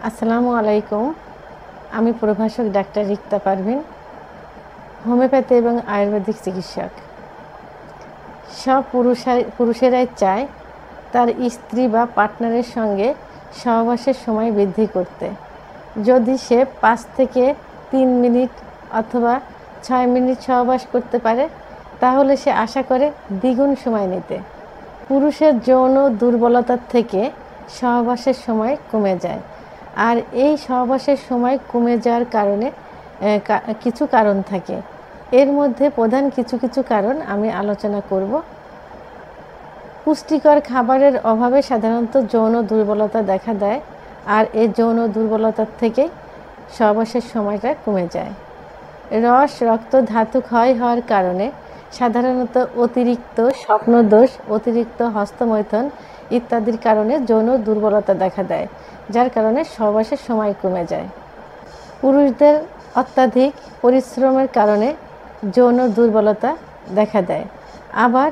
আসসালামু আলাইকুম। আমি প্রভাষক ডাক্তার রিক্তা পারভিন, হোমিওপ্যাথি এবং আয়ুর্বেদিক চিকিৎসক। সব পুরুষেরাই চায় তার স্ত্রী বা পার্টনারের সঙ্গে সহবাসের সময় বৃদ্ধি করতে। যদি সে 5 থেকে 3 মিনিট অথবা 6 মিনিট সহবাস করতে পারে, তাহলে সে আশা করে দ্বিগুণ সময় নিতে। পুরুষের যৌন দুর্বলতার থেকে সহবাসের সময় কমে যায়। আর এই সহবাসের সময় কমে যাওয়ার কারণে কিছু কারণ থাকে। এর মধ্যে প্রধান কিছু কারণ আমি আলোচনা করব। পুষ্টিকর খাবারের অভাবে সাধারণত যৌন দুর্বলতা দেখা দেয়, আর এই যৌন দুর্বলতার থেকে সহবাসের সময়টা কমে যায়। রস, রক্ত, ধাতু ক্ষয় হওয়ার কারণে সাধারণত অতিরিক্ত স্বপ্নদোষ, অতিরিক্ত হস্তমৈথুন ইত্যাদির কারণে যৌন দুর্বলতা দেখা দেয়, যার কারণে সহবাসের সময় কমে যায়। পুরুষদের অত্যাধিক পরিশ্রমের কারণে যৌন দুর্বলতা দেখা দেয়। আবার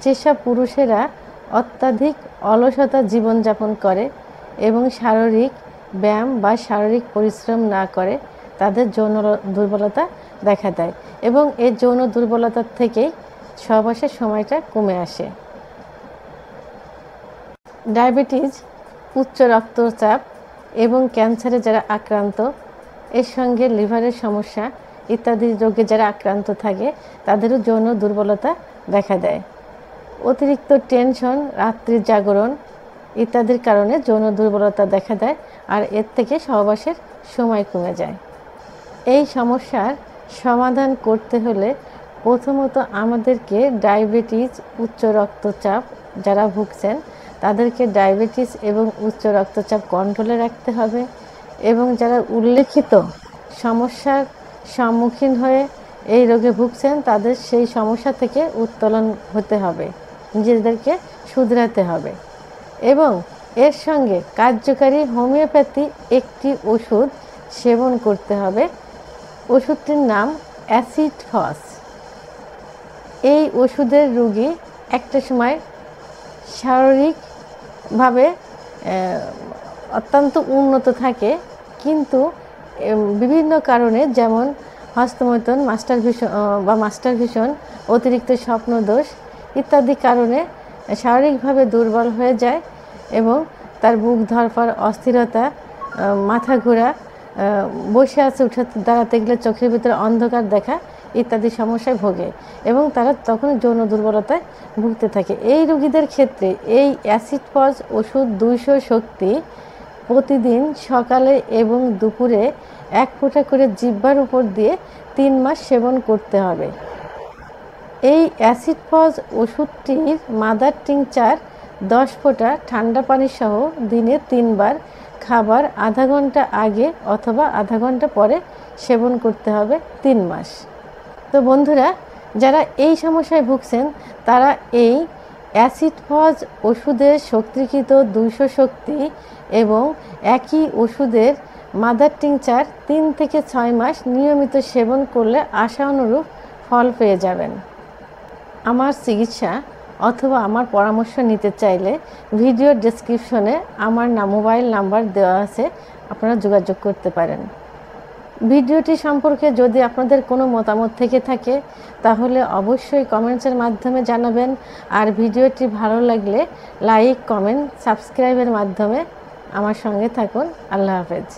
যেসব পুরুষেরা অত্যাধিক অলসতা জীবনযাপন করে এবং শারীরিক ব্যায়াম বা শারীরিক পরিশ্রম না করে, তাদের যৌন দুর্বলতা দেখা দেয় এবং এই যৌন দুর্বলতার থেকেই সহবাসের সময়টা কমে আসে। ডায়াবেটিস, উচ্চ রক্তচাপ এবং ক্যান্সারে যারা আক্রান্ত, এর সঙ্গে লিভারের সমস্যা ইত্যাদি রোগে যারা আক্রান্ত থাকে, তাদেরও যৌন দুর্বলতা দেখা দেয়। অতিরিক্ত টেনশন, রাত্রির জাগরণ ইত্যাদির কারণে যৌন দুর্বলতা দেখা দেয়, আর এর থেকে সহবাসের সময় কমে যায়। এই সমস্যার সমাধান করতে হলে প্রথমত আমাদেরকে ডায়াবেটিস, উচ্চ রক্তচাপ যারা ভুগছেন তাদেরকে ডায়াবেটিস এবং উচ্চ রক্তচাপ কন্ট্রোলে রাখতে হবে, এবং যারা উল্লেখিত সমস্যার সম্মুখীন হয়ে এই রোগে ভুগছেন তাদের সেই সমস্যা থেকে উত্তোলন হতে হবে, নিজেদেরকে শুধরাতে হবে। এবং এর সঙ্গে কার্যকারী হোমিওপ্যাথি একটি ওষুধ সেবন করতে হবে। ওষুধটির নাম অ্যাসিড ফস। এই ওষুধের রোগী একটা সময় শারীরিকভাবে অত্যন্ত উন্নত থাকে, কিন্তু বিভিন্ন কারণে, যেমন হস্তমৈথুন, মাস্টারভিশন, অতিরিক্ত স্বপ্নদোষ ইত্যাদি কারণে শারীরিকভাবে দুর্বল হয়ে যায় এবং তার বুক ধড়ফড়, অস্থিরতা, মাথা ঘোরা, বসে আছে উঠে দাঁড়াতে গেলে চোখের ভিতরে অন্ধকার দেখা ইত্যাদি সমস্যায় ভোগে এবং তারা তখন যৌন দুর্বলতায় ভুগতে থাকে। এই রোগীদের ক্ষেত্রে এই অ্যাসিড ফস ওষুধ 200 শক্তি প্রতিদিন সকালে এবং দুপুরে 1 ফোঁটা করে জিহ্বার উপর দিয়ে 3 মাস সেবন করতে হবে। এই অ্যাসিড ফস ওষুধটির মাদার টিংচার 10 ফোঁটা ঠান্ডা পানি সহ দিনে 3 বার খাবার আধা ঘন্টা আগে অথবা আধা ঘন্টা পরে সেবন করতে হবে 3 মাস। তো বন্ধুরা, যারা এই সমস্যায় ভুগছেন তারা এই অ্যাসিড ফস ওষুধের শক্তিকৃত 200 শক্তি এবং একই ওষুধের মাদার টিংচার 3 থেকে 6 মাস নিয়মিত সেবন করলে আশা অনুরূপ ফল পেয়ে যাবেন। আমার চিকিৎসা অথবা আমার পরামর্শ নিতে চাইলে ভিডিওর ডেসক্রিপশনে আমার মোবাইল নাম্বার দেওয়া আছে, আপনারা যোগাযোগ করতে পারেন। ভিডিওটি সম্পর্কে যদি আপনাদের কোনো মতামত থেকে থাকে তাহলে অবশ্যই কমেন্টসের মাধ্যমে জানাবেন, আর ভিডিওটি ভালো লাগলে লাইক, কমেন্ট, সাবস্ক্রাইবের মাধ্যমে আমার সঙ্গে থাকুন। আল্লাহ হাফেজ।